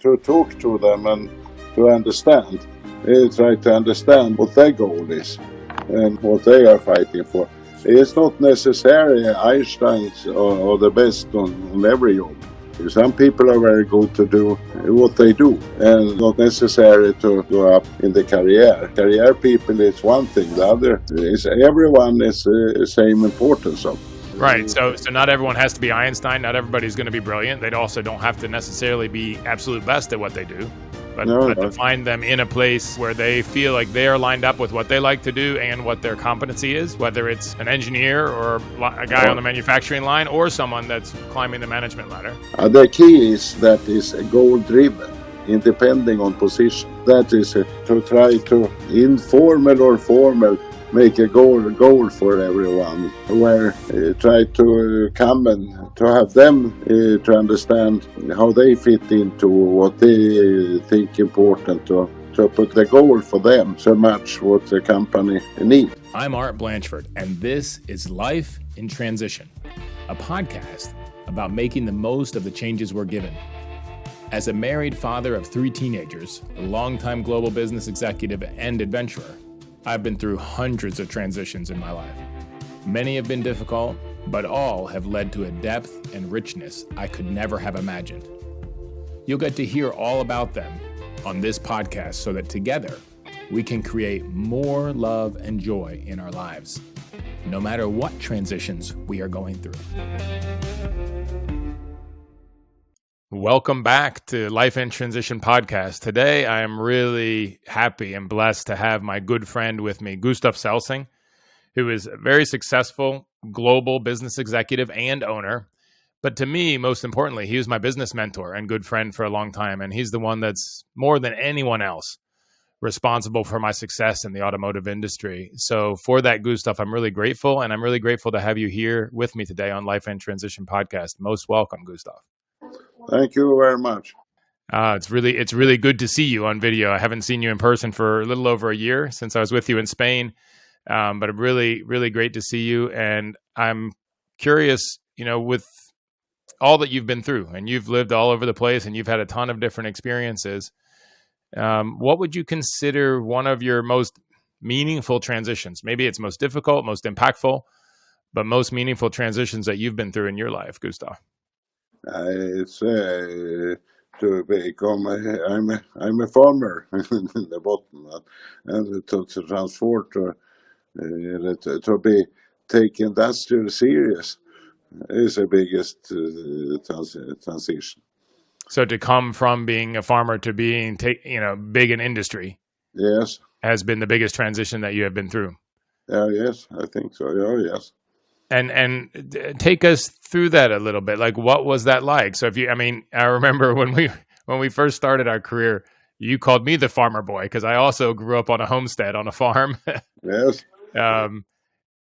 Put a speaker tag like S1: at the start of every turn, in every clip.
S1: to talk to them and to understand. Try to understand what their goal is and what they are fighting for. It's not necessarily Einstein's or the best on every job. Some people are very good to do what they do and not necessary to go up in the career. Career people is one thing, the other is everyone is the same importance of.
S2: Right. So not everyone has to be Einstein. Not everybody's going to be brilliant. They also don't have to necessarily be absolute best at what they do. But to find them in a place where they feel like they are lined up with what they like to do and what their competency is, whether it's an engineer or a guy on the manufacturing line or someone that's climbing the management ladder.
S1: The key is that is goal-driven, independent on position. That is to try to, informal or formal, make a goal for everyone, where try to come and to have them to understand how they fit into what they think important to put the goal for them so much what the company needs.
S2: I'm Art Blanchford, and this is Life in Transition, a podcast about making the most of the changes we're given. As a married father of 3 teenagers, a longtime global business executive and adventurer, I've been through hundreds of transitions in my life. Many have been difficult, but all have led to a depth and richness I could never have imagined. You'll get to hear all about them on this podcast so that together we can create more love and joy in our lives, no matter what transitions we are going through. Welcome back to Life in Transition podcast. Today, I am really happy and blessed to have my good friend with me, Gustav, who is a very successful global business executive and owner. But to me, most importantly, he was my business mentor and good friend for a long time. And he's the one that's more than anyone else responsible for my success in the automotive industry. So for that, Gustav, I'm really grateful. And I'm really grateful to have you here with me today on Life in Transition podcast. Most welcome, Gustav.
S1: Thank you very much.
S2: It's really good to see you on video. I haven't seen you in person for a little over a year since I was with you in Spain, but really, really great to see you. And I'm curious, with all that you've been through, and you've lived all over the place, and you've had a ton of different experiences. What would you consider one of your most meaningful transitions? Maybe it's most difficult, most impactful, but most meaningful transitions that you've been through in your life, Gustav.
S1: It's to become. I'm a farmer in the bottom, and to transform to be take industrial serious is the biggest transition.
S2: So to come from being a farmer to being big in industry,
S1: yes,
S2: has been the biggest transition that you have been through.
S1: Yes, I think so. Yes.
S2: And take us through that a little bit. Like, what was that like? So I remember when we first started our career, you called me the farmer boy because I also grew up on a homestead on a farm.
S1: Yes.
S2: And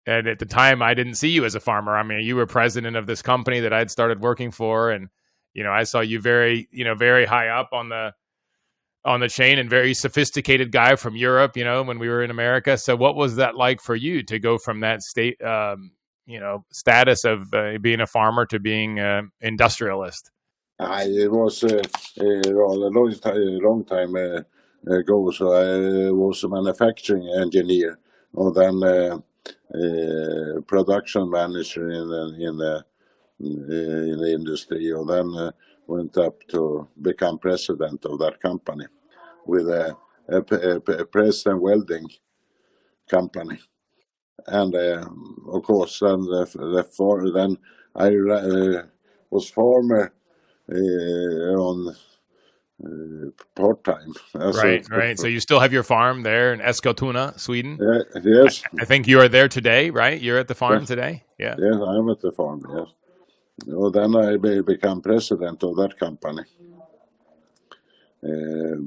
S2: at the time, I didn't see you as a farmer. I mean, you were president of this company that I'd started working for, and I saw you very high up on the chain and very sophisticated guy from Europe. When we were in America. So, what was that like for you to go from that state? Status of being a farmer to being an industrialist?
S1: It was a long time ago. So I was a manufacturing engineer, and then production manager in the industry, and then went up to become president of that company with a press and welding company. And of course, then then I was farmer on part time.
S2: Right. So you still have your farm there in Eskilstuna, Sweden.
S1: Yes.
S2: I think you are there today, right? You're at the farm today. Yeah.
S1: Yes, I'm at the farm. Yes. Then I became president of that company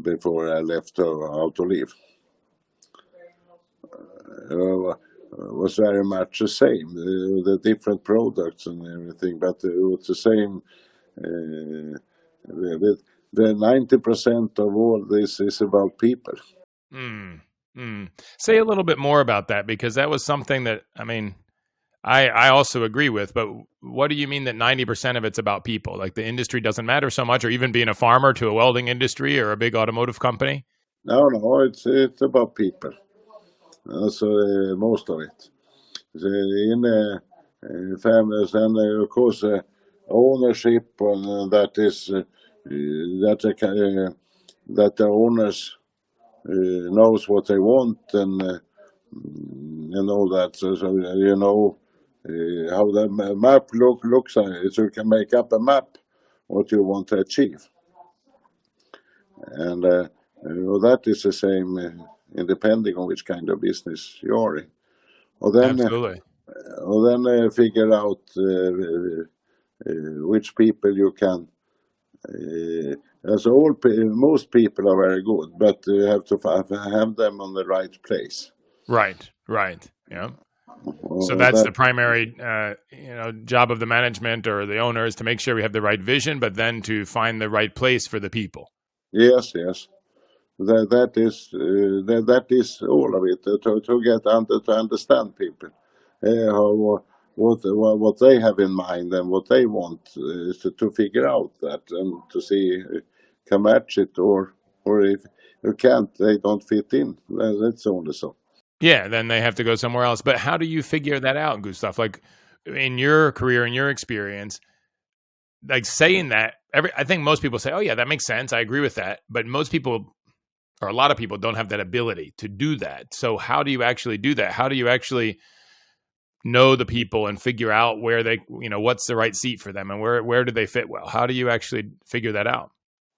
S1: before I left out to leave. Was very much the same, the different products and everything, but it was the same. The 90% of all this is about people.
S2: Say a little bit more about that, because that was something that, I also agree with, but what do you mean that 90% of it's about people? Like the industry doesn't matter so much, or even being a farmer to a welding industry or a big automotive company?
S1: No, it's about people. So most of it. So in families, and of course ownership, that is that the owners knows what they want, and all that. So how the map looks like, so you can make up a map what you want to achieve, and that is the same depending on which kind of business you are in. Or
S2: Absolutely.
S1: then figure out which people you can. As most people are very good, but you have to have them on the right place.
S2: Right. Yeah. So
S1: Or
S2: that's
S1: that
S2: the primary, job of the management or the owner is to make sure we have the right vision, but then to find the right place for the people.
S1: Yes. That is all of it. To get to understand people, how what they have in mind and what they want, to figure out that and to see can match it, or if you can't, they don't fit in. That's only so.
S2: Yeah, then they have to go somewhere else. But how do you figure that out, Gustav? Like in your career, in your experience, like saying that, I think most people say, "Oh yeah, that makes sense. I agree with that." But most people, or a lot of people, don't have that ability to do that. So how do you actually do that? How do you actually know the people and figure out where they, what's the right seat for them and where do they fit well? How do you actually figure that out?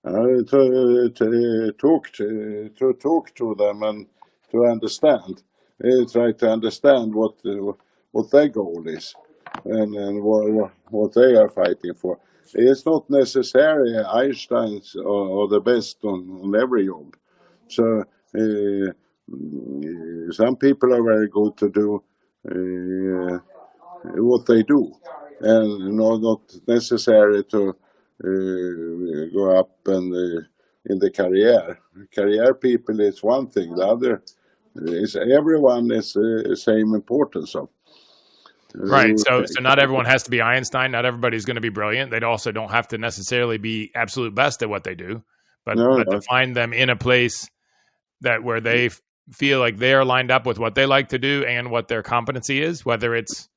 S1: To talk to them and to understand, try to understand what their goal is, and what they are fighting for. It's not necessarily Einstein's or the best on every job. So some people are very good to do what they do, and not necessary to go up and in the career. Career people is one thing. The other is everyone is same importance of.
S2: Right. So not everyone has to be Einstein. Not everybody's going to be brilliant. They also don't have to necessarily be absolute best at what they do, but
S1: No,
S2: to find them in a place that where they feel like they are lined up with what they like to do and what their competency is, whether it's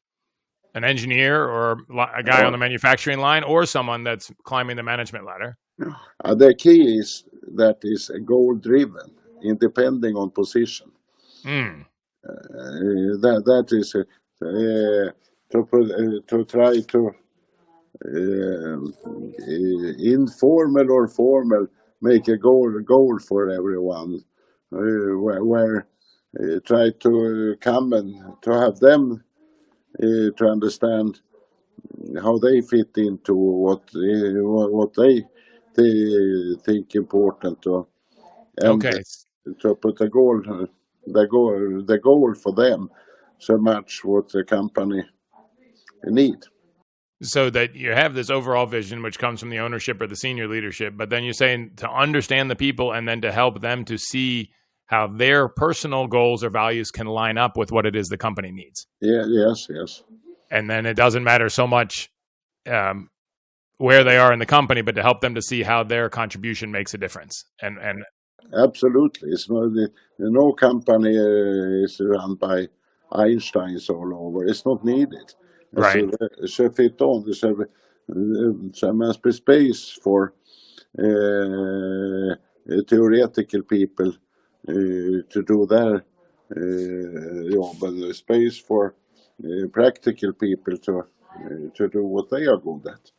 S2: an engineer or a guy on the manufacturing line or someone that's climbing the management ladder.
S1: The key is that is goal driven, independing on position. That is to try to informal or formal make a goal for everyone, where try to come and to have them to understand how they fit into what they think important, and
S2: Okay.
S1: to put the goal for them so much what the company need.
S2: So that you have this overall vision, which comes from the ownership or the senior leadership, but then you're saying to understand the people and then to help them to see how their personal goals or values can line up with what it is the company needs.
S1: Yeah, yes.
S2: And then it doesn't matter so much where they are in the company, but to help them to see how their contribution makes a difference. And
S1: absolutely, it's no company is run by Einsteins all over. It's not needed.
S2: right.
S1: So fit on. So must be space for theoretical people to do their job, and space for practical people to do what they are good at.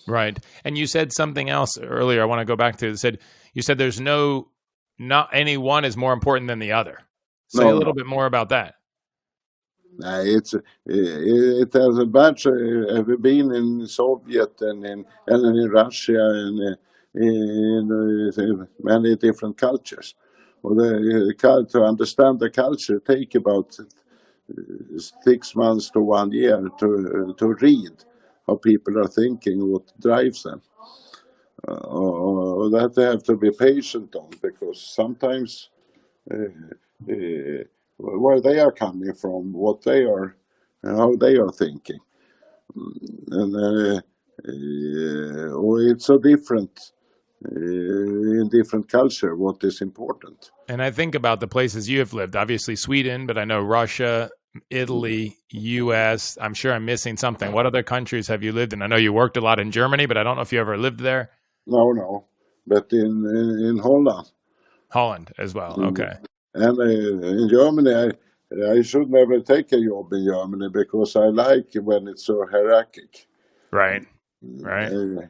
S2: Right. And you said something else earlier. I want to go back to it. You said there's not any one is more important than the other. Say a little bit more about that.
S1: It has a bunch have been in Soviet and in Russia and in many different cultures. Well, to understand the culture take about 6 months to 1 year to read how people are thinking, what drives them. That they have to be patient on, because sometimes where they are coming from, what they are how they are thinking. And it's so different in different culture what is important.
S2: And I think about the places you have lived, obviously Sweden, but I know Russia, Italy, US. I'm sure I'm missing something. What other countries have you lived in? I know you worked a lot in Germany, but I don't know if you ever lived there.
S1: No, but in Holland.
S2: Holland as well. Okay.
S1: And in Germany, I should never take a job in Germany because I like when it's so hierarchic.
S2: Right.
S1: And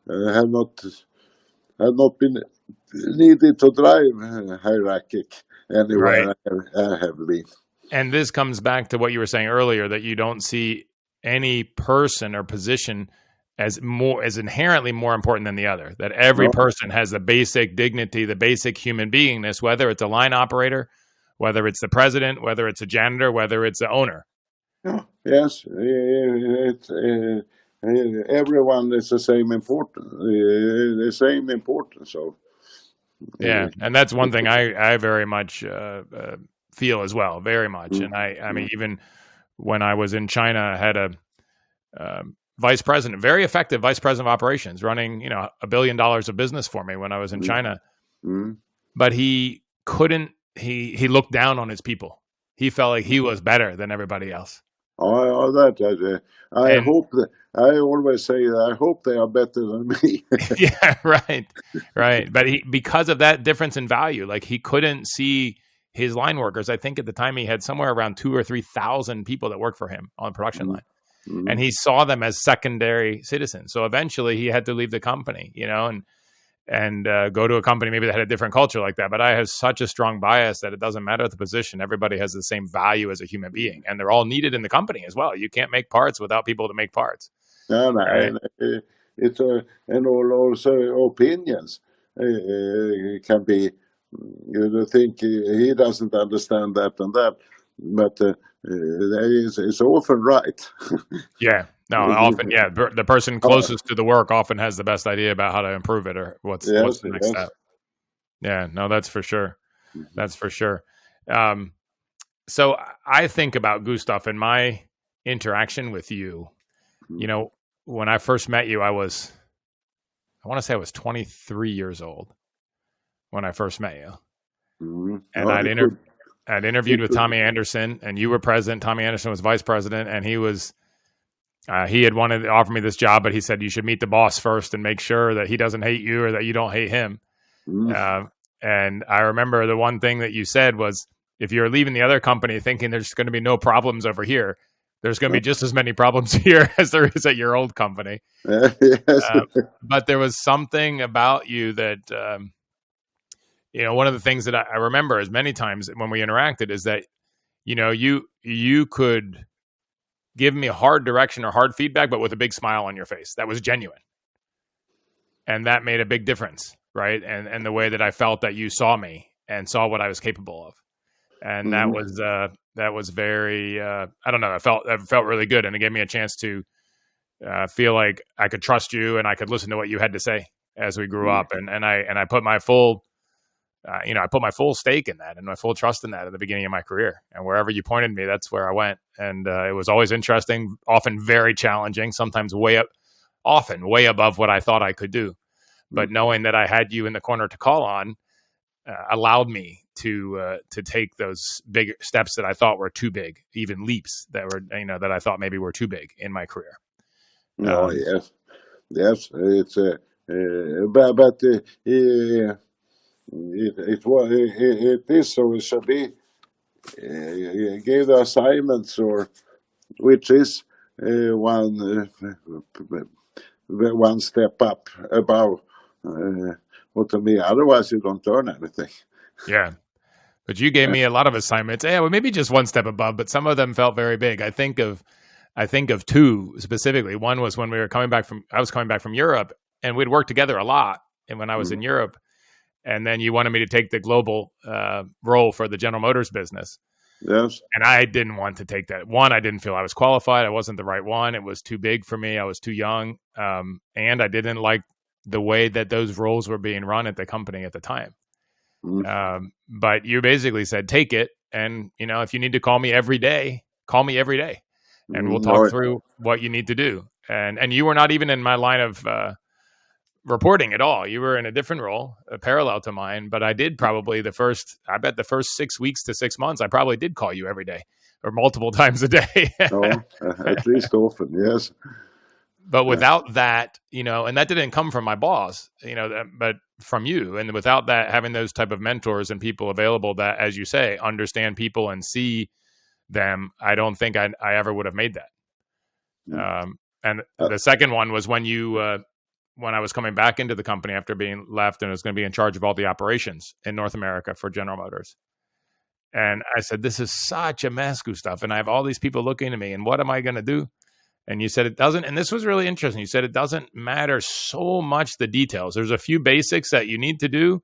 S1: have not been needed to drive hierarchic anywhere I have been.
S2: And this comes back to what you were saying earlier, that you don't see any person or position as inherently more important than the other, that every person has the basic dignity, the basic human beingness, whether it's a line operator, whether it's the president, whether it's a janitor, whether it's the owner.
S1: Yes, everyone is the same importance. So
S2: yeah, and that's one thing I very much feel as well, very much. And I mean, even when I was in China, I had a vice president, very effective vice president of operations, running $1 billion of business for me when I was in China. But he couldn't. He looked down on his people. He felt like he was better than everybody else.
S1: I hope that I always say that I hope they are better than me.
S2: Yeah, right. But because of that difference in value, like he couldn't see his line workers. I think at the time he had somewhere around 2,000 or 3,000 people that worked for him on the production line. And he saw them as secondary citizens. So eventually he had to leave the company, and go to a company maybe that had a different culture like that. But I have such a strong bias that it doesn't matter the position. Everybody has the same value as a human being, and they're all needed in the company as well. You can't make parts without people to make parts.
S1: No, right? And it's and also opinions can be. You think he doesn't understand that and that, but it's often right.
S2: Yeah. No, often, yeah. The person closest to the work often has the best idea about how to improve it or what's the next step. Yeah, no, that's for sure. That's for sure. So I think about Gustav and my interaction with you. When I first met you, I want to say I was 23 years old when I first met you. And I'd interviewed with Tommy Anderson, and you were president. Tommy Anderson was vice president, and he had wanted to offer me this job, but he said you should meet the boss first and make sure that he doesn't hate you or that you don't hate him. And I remember the one thing that you said was, if you're leaving the other company thinking there's going to be no problems over here, there's going to be just as many problems here as there is at your old company. But there was something about you that, one of the things that I remember as many times when we interacted is that, you could give me a hard direction or hard feedback, but with a big smile on your face. That was genuine. And that made a big difference, right? And the way that I felt that you saw me and saw what I was capable of. And that was very, I don't know, it felt really good. And it gave me a chance to feel like I could trust you and I could listen to what you had to say as we grew up. And I put my full, I put my full stake in that and my full trust in that at the beginning of my career. And wherever you pointed me, that's where I went. And it was always interesting, often very challenging, sometimes way above what I thought I could do. But knowing that I had you in the corner to call on allowed me to take those big steps that I thought were too big, even leaps that were, that I thought maybe were too big in my career.
S1: Yes, it's it is so. It should be gave the assignments, or which is one step up above what to me. Otherwise, you don't learn anything.
S2: Yeah, but you gave me a lot of assignments. Yeah, well, maybe just one step above, but some of them felt very big. I think of two specifically. One was when I was coming back from Europe, and we'd worked together a lot. And when I was in Europe. And then you wanted me to take the global role for the General Motors business.
S1: Yes.
S2: And I didn't want to take that. One, I didn't feel I was qualified. I wasn't the right one. It was too big for me. I was too young. And I didn't like the way that those roles were being run at the company at the time. But you basically said, take it. And, if you need to call me every day, and we'll talk through what you need to do. And you were not even in my line of reporting at all. You were in a different role, parallel to mine. But I did probably the first 6 weeks to 6 months, I probably did call you every day or multiple times a day.
S1: At least often, yes.
S2: But without that, and that didn't come from my boss, but from you. And without that, having those type of mentors and people available that, as you say, understand people and see them, I don't think I ever would have made that. And the second one was when when I was coming back into the company after being left, and I was going to be in charge of all the operations in North America for General Motors. And I said, this is such a mess, Gustav. And I have all these people looking at me, and what am I going to do? And you said it doesn't, and this was really interesting. You said it doesn't matter so much the details. There's a few basics that you need to do,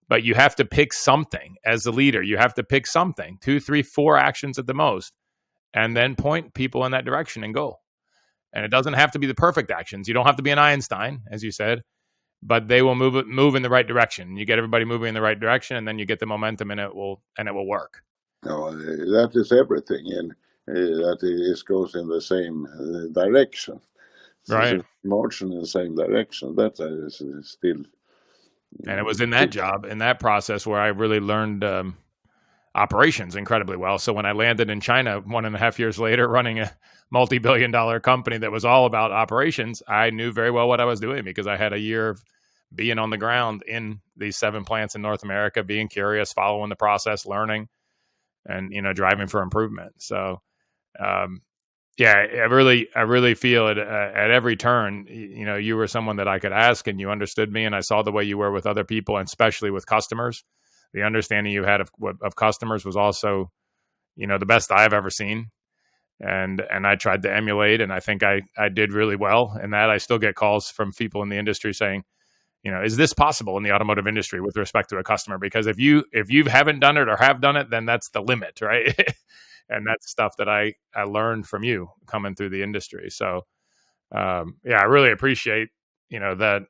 S2: but you have to pick something as a leader. You have to pick something, 2, 3, 4 actions at the most, and then point people in that direction and go. And it doesn't have to be the perfect actions. You don't have to be an Einstein, as you said, but they will move in the right direction. You get everybody moving in the right direction, and then you get the momentum, and it will work.
S1: No, that is everything, and that it goes in the same direction.
S2: Right.
S1: Motion in the same direction. That is still.
S2: And it was in that job, in that process, where I really learned operations incredibly well. So when I landed in China 1.5 years later, running a multi-billion-dollar company that was all about operations, I knew very well what I was doing because I had a year of being on the ground in these 7 plants in North America, being curious, following the process, learning, and driving for improvement. So, I really feel it at every turn. You were someone that I could ask, and you understood me, and I saw the way you were with other people, and especially with customers. The understanding you had of customers was also, the best I've ever seen. And I tried to emulate, and I think I did really well in that. I still get calls from people in the industry saying, is this possible in the automotive industry with respect to a customer? Because if you haven't done it or have done it, then that's the limit, right? And that's stuff that I learned from you coming through the industry. So, I really appreciate, that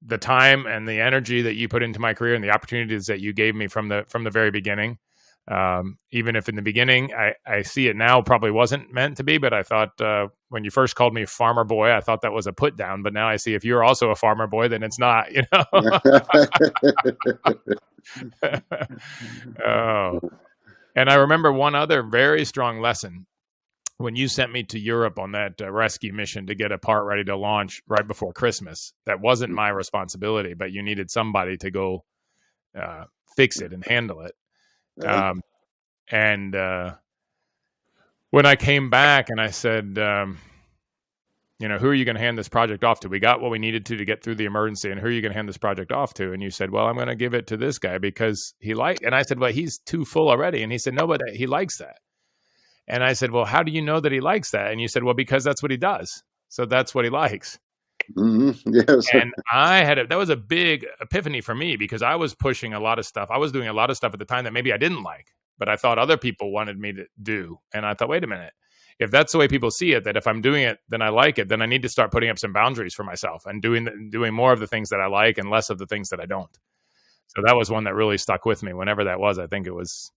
S2: the time and the energy that you put into my career and the opportunities that you gave me from the very beginning. Even if in the beginning, I see it now probably wasn't meant to be, but I thought when you first called me farmer boy, I thought that was a put down, but now I see if you're also a farmer boy, then it's not, Oh. And I remember one other very strong lesson when you sent me to Europe on that rescue mission to get a part ready to launch right before Christmas. That wasn't my responsibility, but you needed somebody to go fix it and handle it. And when I came back and I said, who are you going to hand this project off to? We got what we needed to get through the emergency, and who are you going to hand this project off to? And you said, well, I'm going to give it to this guy because and I said, well, he's too full already. And he said, no, but he likes that. And I said, well, how do you know that he likes that? And you said, well, because that's what he does. So that's what he likes.
S1: Mm-hmm. Yes.
S2: And that was a big epiphany for me because I was pushing a lot of stuff. I was doing a lot of stuff at the time that maybe I didn't like, but I thought other people wanted me to do. And I thought, wait a minute, if that's the way people see it, that if I'm doing it, then I like it, then I need to start putting up some boundaries for myself and doing more of the things that I like and less of the things that I don't. So that was one that really stuck with me whenever that was. I think it was,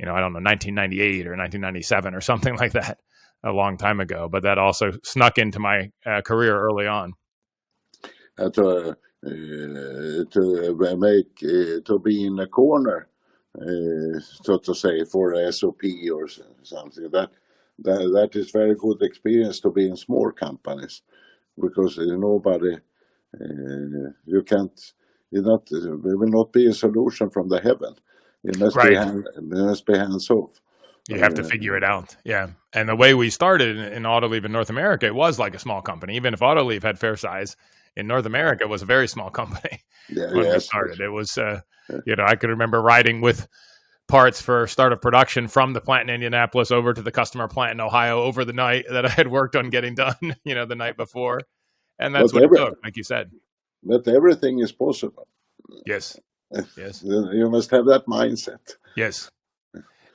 S2: I don't know, 1998 or 1997 or something like that, a long time ago. But that also snuck into my career early on.
S1: To be in a corner, so to say, for a SOP or something. That is very good experience to be in small companies because nobody, you can't, there will not be a solution from the heaven. It must be hands off.
S2: You have to figure it out. Yeah. And the way we started in Autoliv in North America, it was like a small company. Even if Autoliv had fair size, in North America, it was a very small company when we started. It was, I could remember riding with parts for start of production from the plant in Indianapolis over to the customer plant in Ohio over the night that I had worked on getting done, the night before. And that's what it took, like you said.
S1: But everything is possible.
S2: Yes. Yes.
S1: You must have that mindset.
S2: Yes.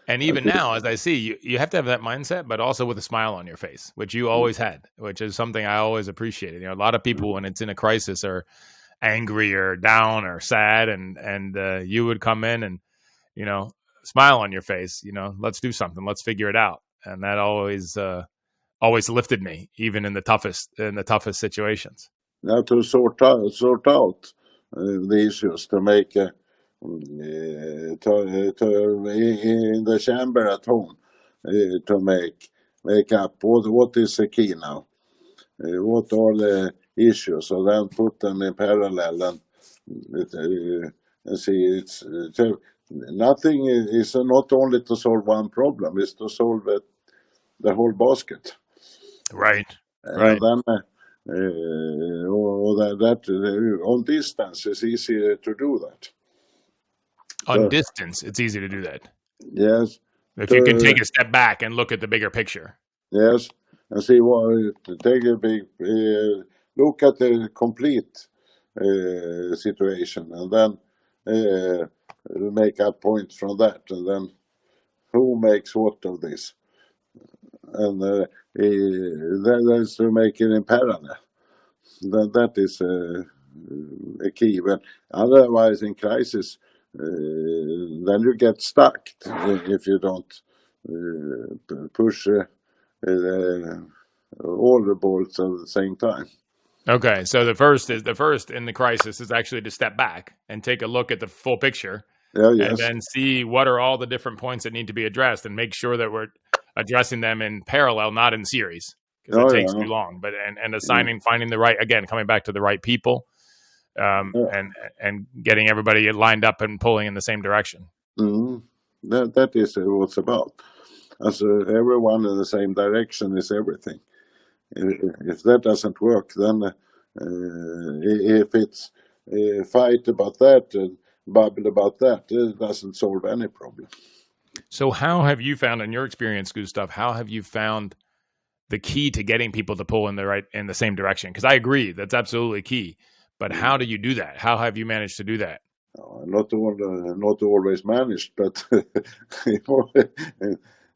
S2: And even now, as I see, you have to have that mindset, but also with a smile on your face, which you always had, which is something I always appreciated. A lot of people, when it's in a crisis, are angry or down or sad, and you would come in and, smile on your face. Let's do something. Let's figure it out. And that always lifted me, even in the toughest situations.
S1: Now to sort out the issues, to make in the chamber at home, to make up what is the key now, what are the issues, and then put them in parallel and see nothing is not only to solve one problem, it's to solve the whole basket.
S2: Right.
S1: And then on distance it's easier to do that.
S2: On distance, it's easy to do that.
S1: Yes.
S2: If you can take a step back and look at the bigger picture.
S1: Yes, and see take a big look at the complete situation, and then make a point from that, and then who makes what of this, and then is to make it in parallel. That is a key. But otherwise, in crisis, then you get stuck if you don't push all the bolts at the same time.
S2: Okay, so the first in the crisis is actually to step back and take a look at the full picture, and then see what are all the different points that need to be addressed, and make sure that we're addressing them in parallel, not in series, because it takes too long. But and finding the right, again, coming back to the right people, and getting everybody lined up and pulling in the same direction.
S1: Mm-hmm. That is what it's about. As everyone in the same direction is everything. If that doesn't work, then if it's fight about that and babble about that, it doesn't solve any problem.
S2: So how have you found, in your experience, Gustav, how have you found the key to getting people to pull in the same direction? Because I agree, that's absolutely key. But how do you do that? How have you managed to do that?
S1: Not always managed, but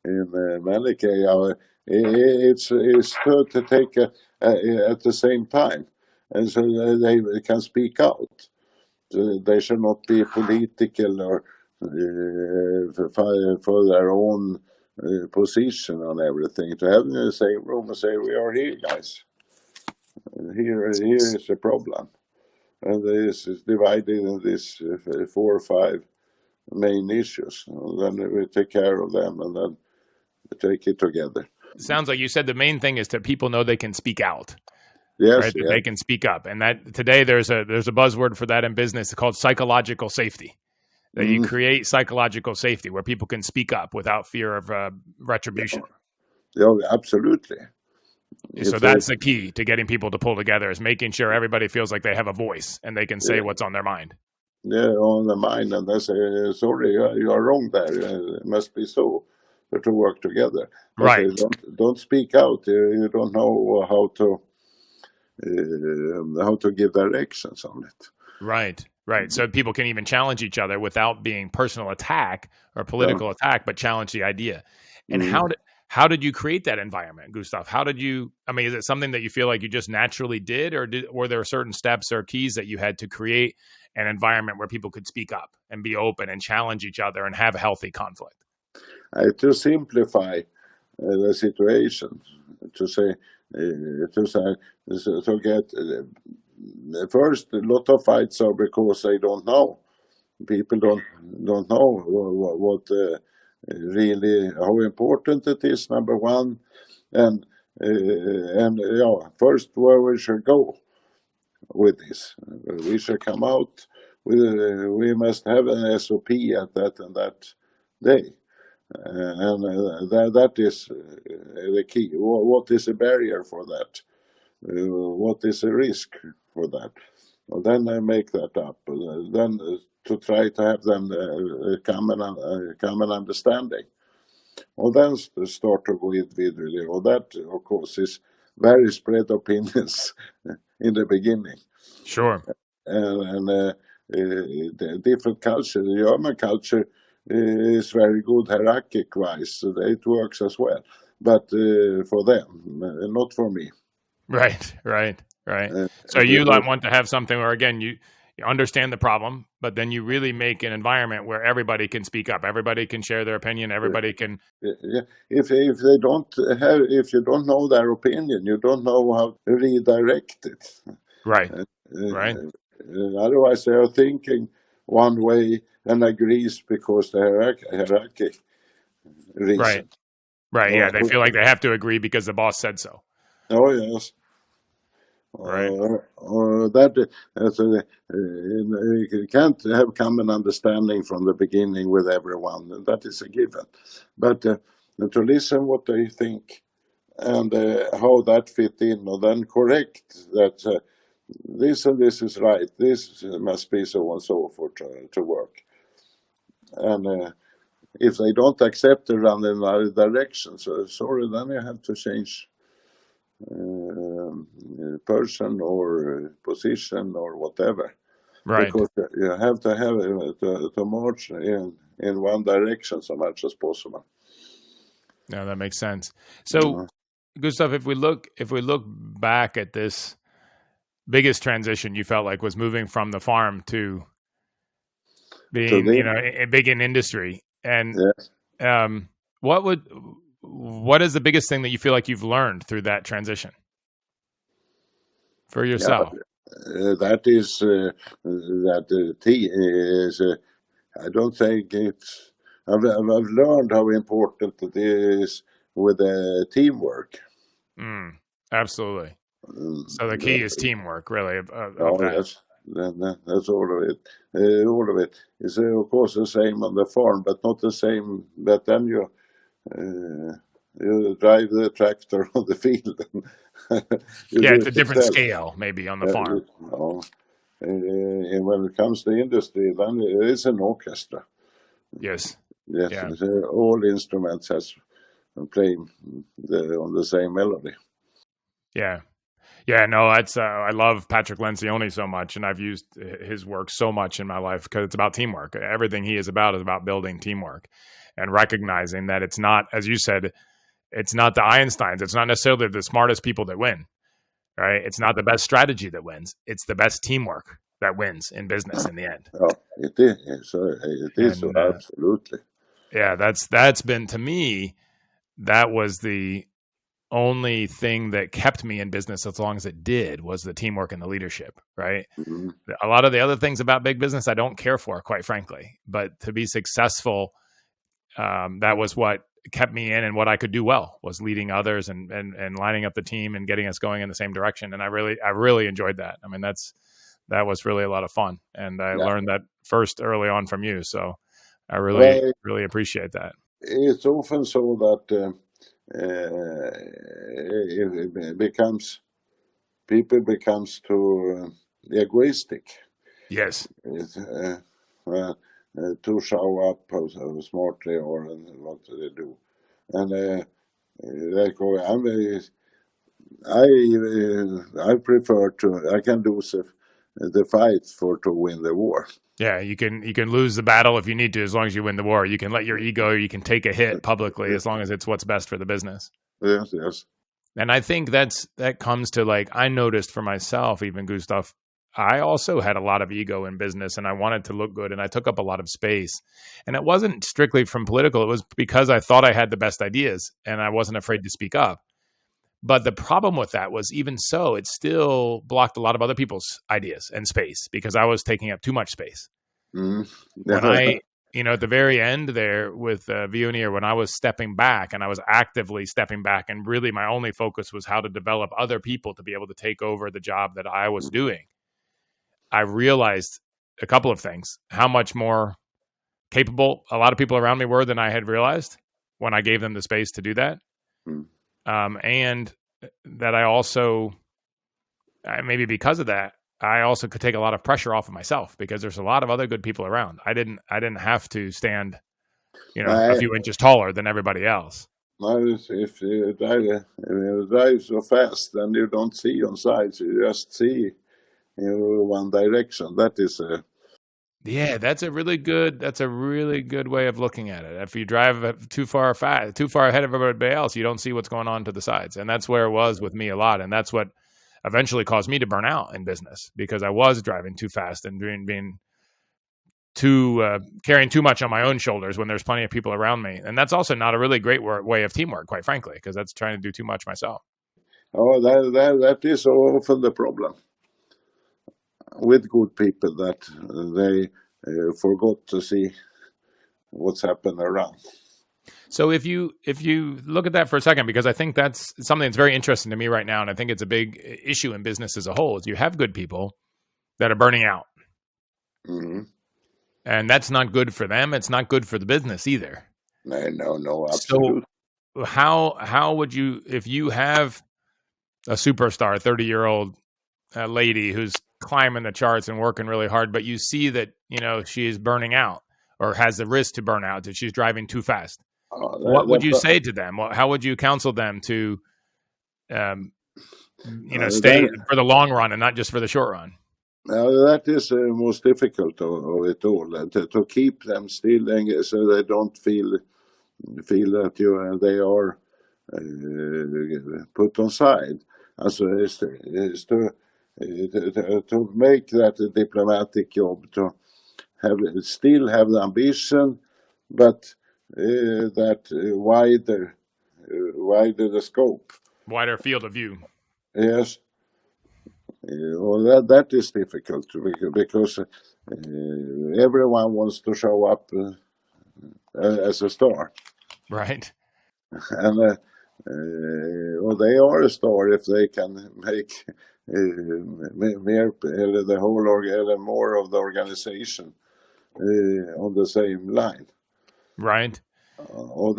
S1: in many cases, it's to take at the same time, and so they can speak out. They should not be political or for their own position on everything. To have in the same room and say, "We are here, guys. Here is the problem," and this is divided in these 4 or 5 main issues. And then we take care of them, and then we take it together.
S2: It sounds like you said the main thing is that people know they can speak out.
S1: Yes,
S2: right? That they can speak up, and that today there's a buzzword for that in business called psychological safety. That you create psychological safety where people can speak up without fear of retribution.
S1: Yeah, absolutely.
S2: So that's the key to getting people to pull together, is making sure everybody feels like they have a voice and they can say what's on their mind.
S1: Yeah, on the mind, and they say, "Sorry, you are wrong there. It must be so." But to work together, but
S2: right?
S1: Don't speak out. You don't know how to give directions on it.
S2: Right. So people can even challenge each other without being personal attack or political attack, but challenge the idea. And how did you create that environment, Gustav? How did you? I mean, is it something that you feel like you just naturally did, or were there certain steps or keys that you had to create an environment where people could speak up and be open and challenge each other and have healthy conflict?
S1: To simplify the situation, to get first, a lot of fights are because they don't know. People don't know what really how important it is. Number one, and first where we should go with this. We should come out with we must have an SOP at that and that day. And that is the key. What is the barrier for that? What is the risk for that? Well, then I make that up. Then to try to have them common understanding. Well, then start with really. Well, that of course is very spread opinions in the beginning.
S2: Sure.
S1: And the different culture. The German culture is very good hierarchic-wise, so it works as well. But for them, not for me.
S2: Right. So you want to have something where, again, You understand the problem, but then you really make an environment where everybody can speak up, everybody can share their opinion, everybody can.
S1: Yeah. If they don't have, if you don't know their opinion, you don't know how to redirect it.
S2: Right.
S1: Uh,
S2: Right.
S1: Otherwise, they are thinking one way and agrees because the hierarchy reason.
S2: Right. Yeah.
S1: Oh,
S2: They feel like they have to agree because the boss said so.
S1: oh yes.
S2: Right.
S1: You can't have common understanding from the beginning with everyone. That is a given. But to listen what they think and how that fit in, and then correct that this and this is right, this must be so and so for to work. And if they don't accept to run in another direction, so sorry, then you have to change person or position or whatever.
S2: Right.
S1: Because you have to have to march in one direction so much as possible.
S2: No, that makes sense. So, Gustav, if we look back at this biggest transition you felt like was moving from the farm to being, big in industry, and
S1: yes.
S2: what is the biggest thing that you feel like you've learned through that transition for yourself?
S1: That is that tea is. I don't think it's. I've learned how important it is with teamwork.
S2: Absolutely. So the key is teamwork, really.
S1: Yes, that's all of it. All of it is, of course, the same on the farm, but not the same. But then you drive the tractor on the field.
S2: It's a different scale, maybe, on the farm.
S1: And when it comes to industry, then it is an orchestra.
S2: Yes.
S1: Yes, yeah. All instruments has playing on the same melody.
S2: Yeah. Yeah, no, that's I love Patrick Lencioni so much, and I've used his work so much in my life because it's about teamwork. Everything he is about building teamwork and recognizing that it's not, as you said, it's not the Einsteins. It's not necessarily the smartest people that win, right? It's not the best strategy that wins. It's the best teamwork that wins in business in the end.
S1: Oh, it is. It is, absolutely.
S2: Yeah, that's been, to me, that was the only thing that kept me in business as long as it did, was the teamwork and the leadership, right? Mm-hmm. A lot of the other things about big business I don't care for, quite frankly, but to be successful, that was what kept me in, and what I could do well was leading others and lining up the team and getting us going in the same direction. And I really enjoyed that. I mean, that was really a lot of fun. And I learned that first early on from you. So I really appreciate that.
S1: It's often so that people becomes too egoistic.
S2: Yes.
S1: To show up smartly or what they do, and I prefer to. I can lose the fight to win the war.
S2: Yeah, you can lose the battle if you need to, as long as you win the war. You can let your ego, you can take a hit publicly, as long as it's what's best for the business.
S1: Yes.
S2: And I think that comes to, like, I noticed for myself, even Gustav, I also had a lot of ego in business, and I wanted to look good, and I took up a lot of space. And it wasn't strictly from political. It was because I thought I had the best ideas, and I wasn't afraid to speak up. But the problem with that was, even so, it still blocked a lot of other people's ideas and space, because I was taking up too much space. When I, at the very end there with Veoneer, when I was stepping back, and I was actively stepping back, and really my only focus was how to develop other people to be able to take over the job that I was doing, I realized a couple of things: how much more capable a lot of people around me were than I had realized when I gave them the space to do that. And that I also, maybe because of that, I also could take a lot of pressure off of myself, because there's a lot of other good people around. I didn't have to stand, a few inches taller than everybody else.
S1: If you drive so fast, then you don't see on sides. You just see one direction. That is
S2: that's a really good way of looking at it. If you drive too far ahead of everybody else, you don't see what's going on to the sides. And that's where it was with me a lot. And that's what eventually caused me to burn out in business because I was driving too fast and being too carrying too much on my own shoulders when there's plenty of people around me. And that's also not a really great way of teamwork, quite frankly, because that's trying to do too much myself.
S1: Oh, that is often the problem with good people, that they forgot to see what's happened around.
S2: So if you look at that for a second, because I think that's something that's very interesting to me right now, and I think it's a big issue in business as a whole, is you have good people that are burning out.
S1: Mm-hmm.
S2: And that's not good for them. It's not good for the business either.
S1: No, absolutely.
S2: So how would you, if you have a superstar, 30-year-old lady who's climbing the charts and working really hard, but you see that, she is burning out or has the risk to burn out, that she's driving too fast. What would you say to them? How would you counsel them to, stay for the long run and not just for the short run?
S1: That is the most difficult of it all, to keep them still so they don't feel that they are put on side. Also, is to make that a diplomatic job, to still have the ambition, but that wider the scope,
S2: wider field of view.
S1: Yes. Well, that is difficult because everyone wants to show up as a star,
S2: right?
S1: And they are a star if they can make the whole more of the organization on the same line,
S2: right?
S1: Or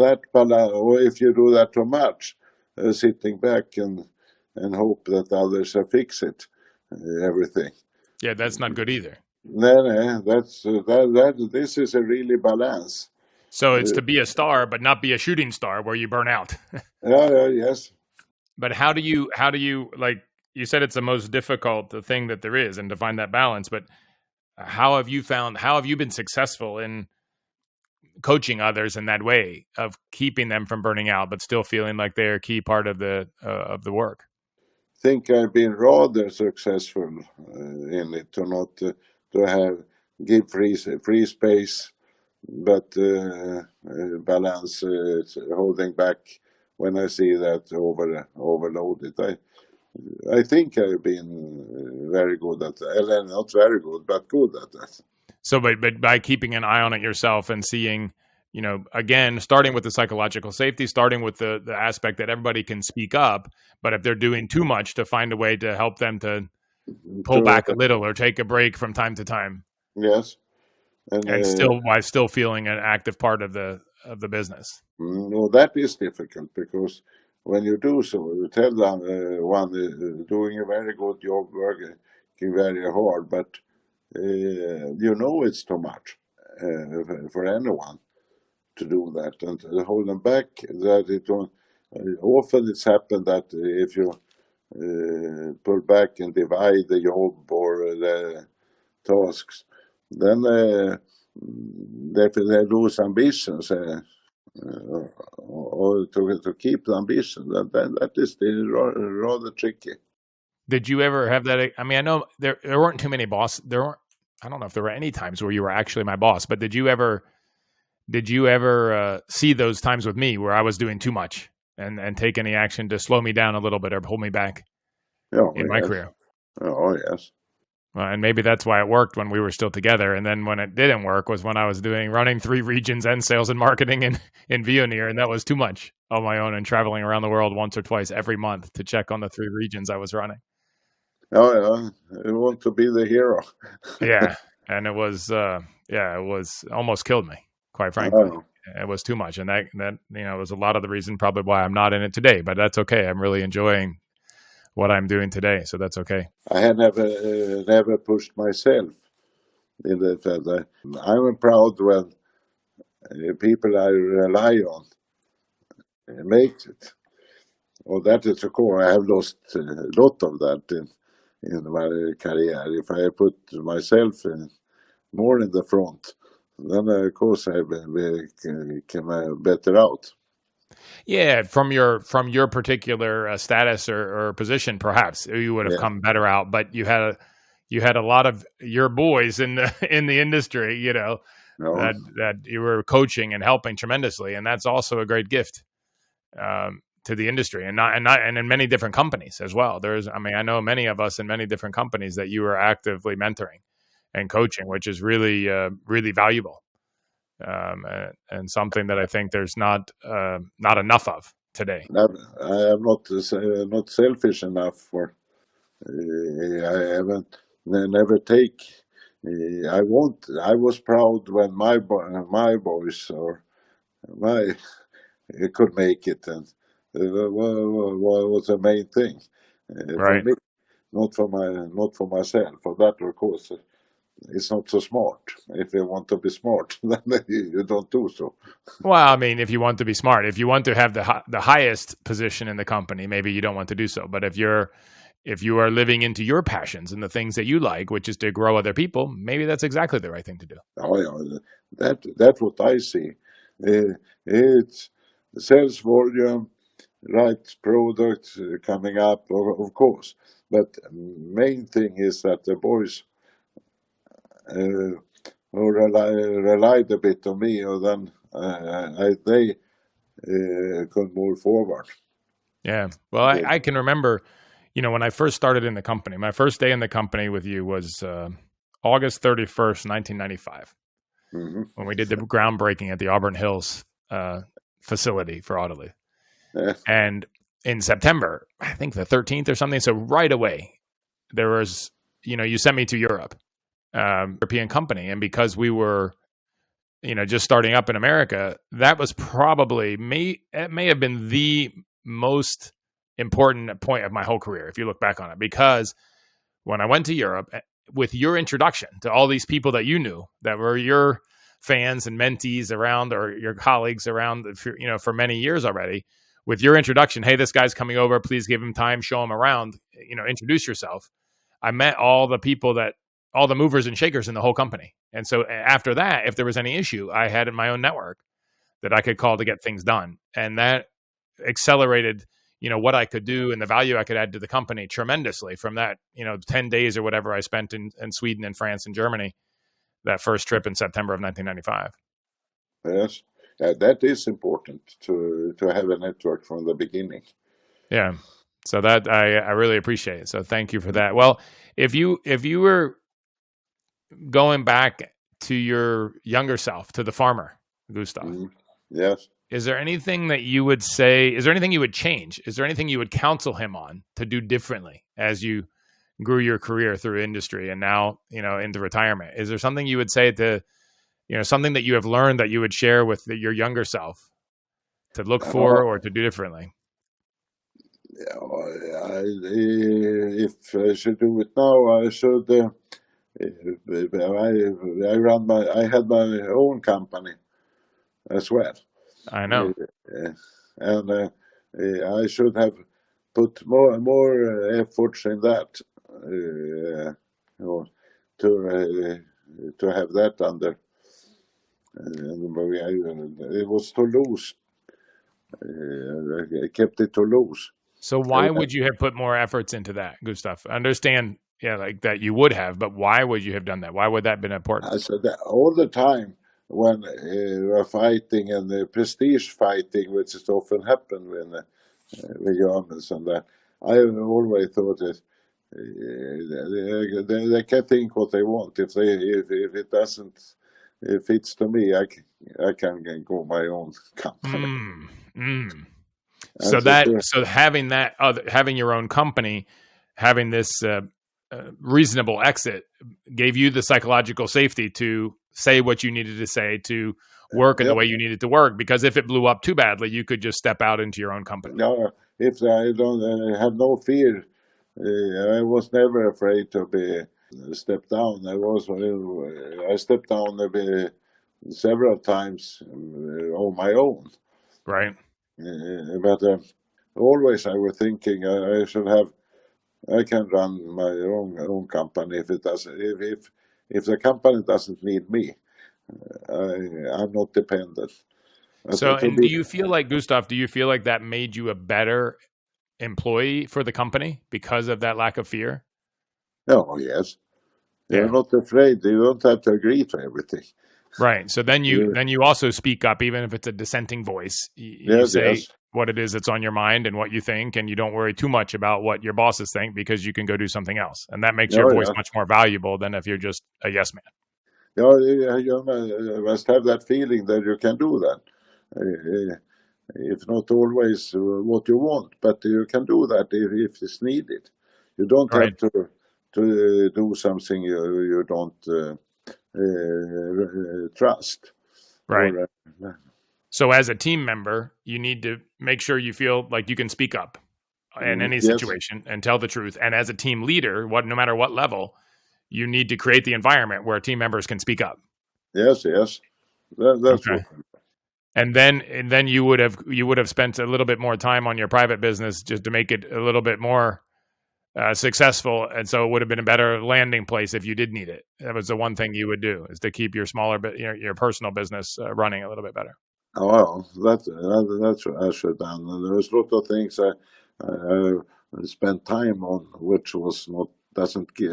S1: if you do that too much, sitting back and hope that others fix it, everything.
S2: Yeah, that's not good either.
S1: No, this is a really balance.
S2: So it's to be a star, but not be a shooting star where you burn out.
S1: Yes.
S2: But how do you, like you said, it's the most difficult thing that there is, and to find that balance. But how have you been successful in coaching others in that way of keeping them from burning out, but still feeling like they're a key part of the work?
S1: I think I've been rather successful in it, to not to give free space, but balance, holding back when I see that overloaded. I think I've been very good at that. Not very good, but good at that.
S2: So, but by keeping an eye on it yourself and seeing, again, starting with the psychological safety, starting with the aspect that everybody can speak up, but if they're doing too much, to find a way to help them to pull back a little or take a break from time to time.
S1: Yes.
S2: And still, while still feeling an active part of the business.
S1: No, that is difficult, because when you do so, you tell them one is doing a very good job, working very hard, but it's too much for anyone to do that, and to hold them back. That it often it's happened that if you pull back and divide the job or the tasks, then they lose ambitions, or to keep the ambition. That is rather tricky.
S2: Did you ever have that? I mean, I know there weren't too many bosses. I don't know if there were any times where you were actually my boss, but did you ever see those times with me where I was doing too much and take any action to slow me down a little bit or pull me back in my career?
S1: Oh, yes.
S2: And maybe that's why it worked when we were still together. And then when it didn't work was when I was running 3 regions and sales and marketing in Veoneer, and that was too much on my own, and traveling around the world once or twice every month to check on the 3 regions I was running.
S1: Oh, yeah. You want to be the hero.
S2: Yeah. And it was, almost killed me, quite frankly.
S1: Oh.
S2: It was too much. And that was a lot of the reason probably why I'm not in it today, but that's okay. I'm really enjoying what I'm doing today. So that's okay.
S1: I had never pushed myself in that. I'm proud when people I rely on make it. Well, that is the core. I have lost a lot of that in my career. If I put myself more in the front, then of course I came better out.
S2: Yeah, from your particular status or position, perhaps you would have
S1: Yeah.
S2: come better out. But you had a lot of your boys in the in the industry,
S1: No.
S2: that you were coaching and helping tremendously, and that's also a great gift to the industry, and in many different companies as well. I know many of us in many different companies that you were actively mentoring and coaching, which is really really valuable. And something that I think there's not enough of today.
S1: I am not selfish enough for. I haven't never take. I won't. I was proud when my boys or my could make it, and was the main thing for
S2: Right.
S1: me, not for myself. For that, of course, it's not so smart. If you want to be smart, then you don't do so.
S2: Well, I mean, if you want to be smart, if you want to have the highest position in the company, maybe you don't want to do so. But if you are living into your passions and the things that you like, which is to grow other people, maybe that's exactly the right thing to do.
S1: Oh, yeah, that's what I see. It's sales volume, right products coming up, of course. But main thing is that the boys uh, who relied a bit on me, or then they could move forward.
S2: Yeah. Well, I can remember, when I first started in the company, my first day in the company with you was August 31st, 1995,
S1: Mm-hmm.
S2: when we did the groundbreaking at the Auburn Hills facility for Autoliv.
S1: Yeah.
S2: And in September, I think the 13th or something. So right away, there was, you sent me to Europe, European company. And because we were, just starting up in America, that was probably it may have been the most important point of my whole career, if you look back on it, because when I went to Europe with your introduction to all these people that you knew that were your fans and mentees around, or your colleagues around, for many years already, with your introduction, hey, this guy's coming over, please give him time, show him around, introduce yourself. I met all the movers and shakers in the whole company. And so after that, if there was any issue, I had in my own network that I could call to get things done. And that accelerated, what I could do and the value I could add to the company tremendously from that, 10 days or whatever I spent in Sweden and France and Germany, that first trip in September of 1995.
S1: Yes, that is important to have a network from the beginning.
S2: Yeah. So that I really appreciate it. So thank you for that. Well, if you were going back to your younger self, to the farmer, Gustav,
S1: Mm-hmm. Yes.
S2: is there anything that you would say? Is there anything you would change? Is there anything you would counsel him on to do differently as you grew your career through industry and now, into retirement? Is there something you would say to, something that you have learned that you would share with your younger self to look for or to do differently?
S1: If I should do it now, I should. I had my own company as well,
S2: I know.
S1: and I should have put more efforts in that, to have that under. It was Toulouse. I kept it Toulouse.
S2: So why would you have put more efforts into that, Gustav? I understand, like that you would have, but why would you have done that? Why would that have been important?
S1: I said that all the time when we're fighting, and the prestige fighting, which is often happen when the Germans and that, I always thought that they can think what they want. If it doesn't fits to me, I can go my own company.
S2: So having your own company, having this reasonable exit, gave you the psychological safety to say what you needed to say, to work in the way you needed to work. Because if it blew up too badly, you could just step out into your own company.
S1: No, if I don't have no fear, I was never afraid to be stepped down. I stepped down several times on my own.
S2: Right.
S1: But always I was thinking I can run my own company if it doesn't. If the company doesn't need me, I'm not dependent.
S2: So,
S1: To
S2: and do
S1: be,
S2: you feel like, Gustav, do you feel like that made you a better employee for the company because of that lack of fear?
S1: oh, yes. You're
S2: Yeah.
S1: not afraid. You don't have to agree to everything.
S2: Right. So then
S1: You,
S2: you also speak up, even if it's a dissenting voice. You
S1: yes,
S2: say
S1: yes.
S2: what it is that's on your mind and what you think, and you don't worry too much about what your bosses think because you can go do something else, and that makes your
S1: Oh,
S2: voice
S1: yeah.
S2: much more valuable than if you're just a yes man.
S1: Yeah, you must have that feeling that you can do that. Uh, if not always what you want, but you can do that if it's needed. You don't
S2: Right.
S1: have to do something you don't trust.
S2: Right.
S1: Or
S2: So as a team member, you need to make sure you feel like you can speak up in any
S1: yes,
S2: situation and tell the truth. And as a team leader, no matter what level, you need to create the environment where team members can speak up.
S1: yes, yes. That's
S2: Okay.
S1: what.
S2: And then you would have spent a little bit more time on your private business just to make it a little bit more successful, and so it would have been a better landing place if you did need it. That was the one thing you would do, is to keep your smaller bit your personal business running a little bit better.
S1: Oh, well, that's what I should have done. And there was a lot of things I spent time on, which was not doesn't give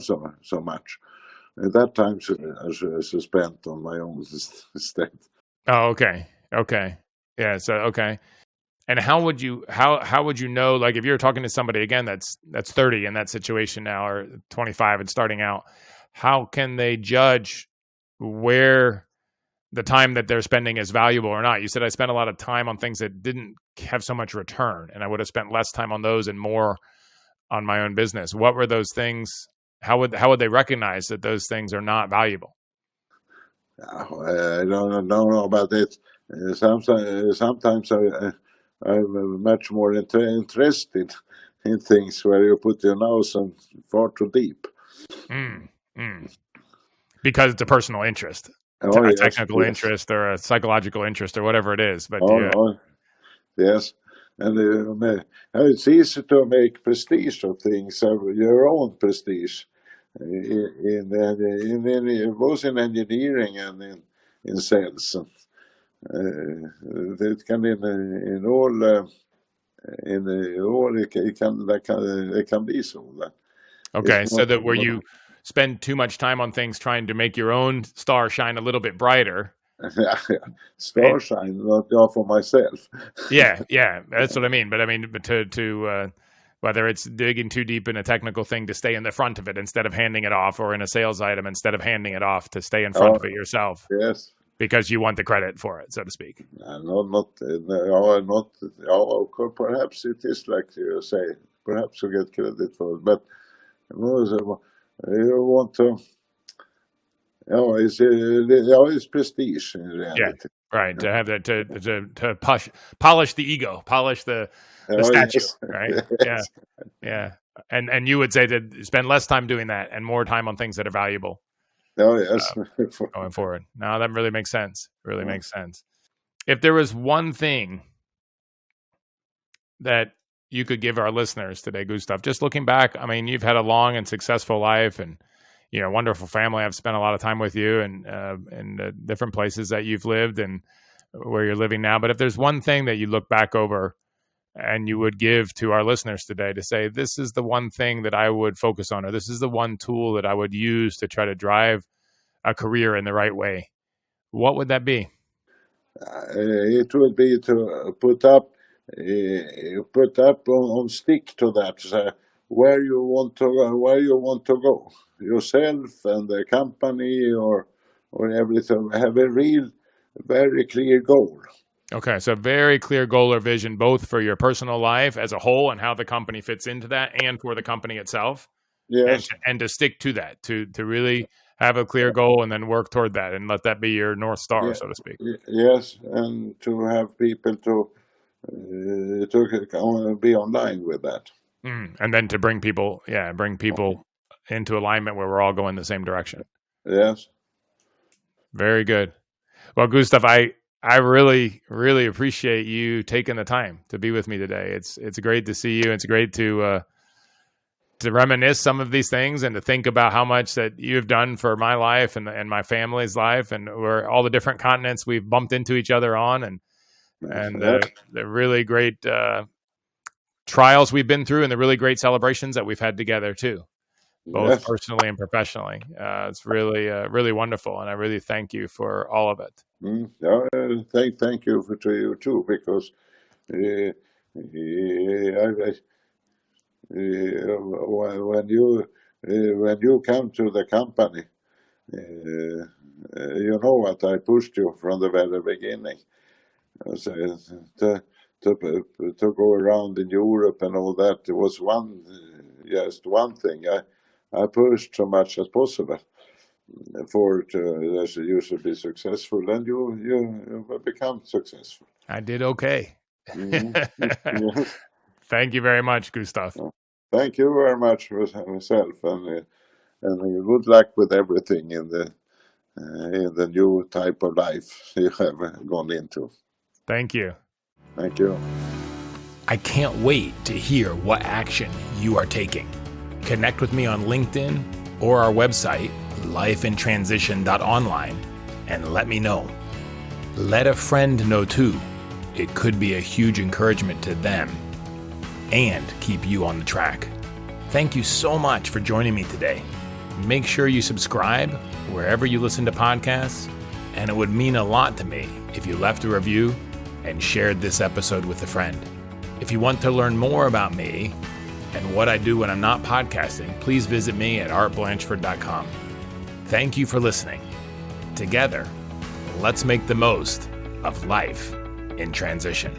S1: so much. At that time, I should spent on my own instead.
S2: Oh, okay, yeah. So okay, and how would you know? Like if you're talking to somebody again that's 30 in that situation now, or 25 and starting out, how can they judge where the time that they're spending is valuable or not? You said I spent a lot of time on things that didn't have so much return, and I would have spent less time on those and more on my own business. What were those things? How would they recognize that those things are not valuable?
S1: I don't know about it. Sometimes I'm much more interested in things where you put your nose in far too deep.
S2: Mm, mm. Because it's a personal interest,
S1: Oh,
S2: a
S1: yes,
S2: technical
S1: yes.
S2: interest, or a psychological interest, or whatever it is. But
S1: Oh,
S2: yeah,
S1: no, yes. And it's easy to make prestige of things, your own prestige, both in engineering and in sales. It can in all it can be so that it's
S2: okay. So
S1: not.
S2: that where you spend too much time on things trying to make your own star shine a little bit brighter.
S1: Star shine, not for myself.
S2: Yeah, that's what I mean. But I mean, but to whether it's digging too deep in a technical thing to stay in the front of it instead of handing it off, or in a sales item instead of handing it off to stay in front
S1: Oh,
S2: of it yourself
S1: yes.
S2: because you want the credit for it, so to speak.
S1: No, not. Oh, perhaps it is like you say. Perhaps you get credit for it, but you want to. Oh, it's prestige in
S2: Yeah,
S1: reality.
S2: right. To have that to polish the ego, polish the
S1: Oh,
S2: statue,
S1: yes,
S2: right? Yeah,
S1: yes.
S2: yeah. And you would say that spend less time doing that and more time on things that are valuable
S1: Oh, yes.
S2: going forward. Now that really makes sense. Really makes sense. If there was one thing that you could give our listeners today, Gustav, just looking back, I mean, you've had a long and successful life, and wonderful family. I've spent a lot of time with you, and in the different places that you've lived and where you're living now. But if there's one thing that you look back over and you would give to our listeners today to say, this is the one thing that I would focus on, or this is the one tool that I would use to try to drive a career in the right way, what would that be?
S1: It would be to put up on stick to that, where you want to go yourself and the company, or everything. Have a real, very clear goal.
S2: Okay, so very clear goal or vision, both for your personal life as a whole and how the company fits into that, and for the company itself, and
S1: Yes,
S2: and to stick to that, to really have a clear goal and then work toward that, and let that be your North Star,
S1: yeah,
S2: so to speak.
S1: yes, and to have people to be online with that.
S2: And then to bring people, into alignment where we're all going the same direction.
S1: Yes.
S2: Very good. Well, Gustav, I really, really appreciate you taking the time to be with me today. It's great to see you. It's great to to reminisce some of these things and to think about how much that you've done for my life and my family's life, and where all the different continents we've bumped into each other on, and the really great trials we've been through, and the really great celebrations that we've had together too, both personally and professionally. It's really, really wonderful, and I really thank you for all of it.
S1: Thank you to you too, because when you come to the company, you know what, I pushed you from the very beginning. So, to go around in Europe and all that, it was just one thing. I pushed so much as possible for that you should be successful, and you become successful.
S2: I did okay.
S1: Yes.
S2: Thank you very much, Gustav.
S1: Thank you very much myself, and good luck with everything in the new type of life you have gone into.
S2: Thank you.
S1: Thank you.
S2: I can't wait to hear what action you are taking. Connect with me on LinkedIn or our website, lifeintransition.online, and let me know. Let a friend know too. It could be a huge encouragement to them and keep you on the track. Thank you so much for joining me today. Make sure you subscribe wherever you listen to podcasts, and it would mean a lot to me if you left a review and shared this episode with a friend. If you want to learn more about me and what I do when I'm not podcasting, please visit me at artblanchford.com. Thank you for listening. Together, let's make the most of life in transition.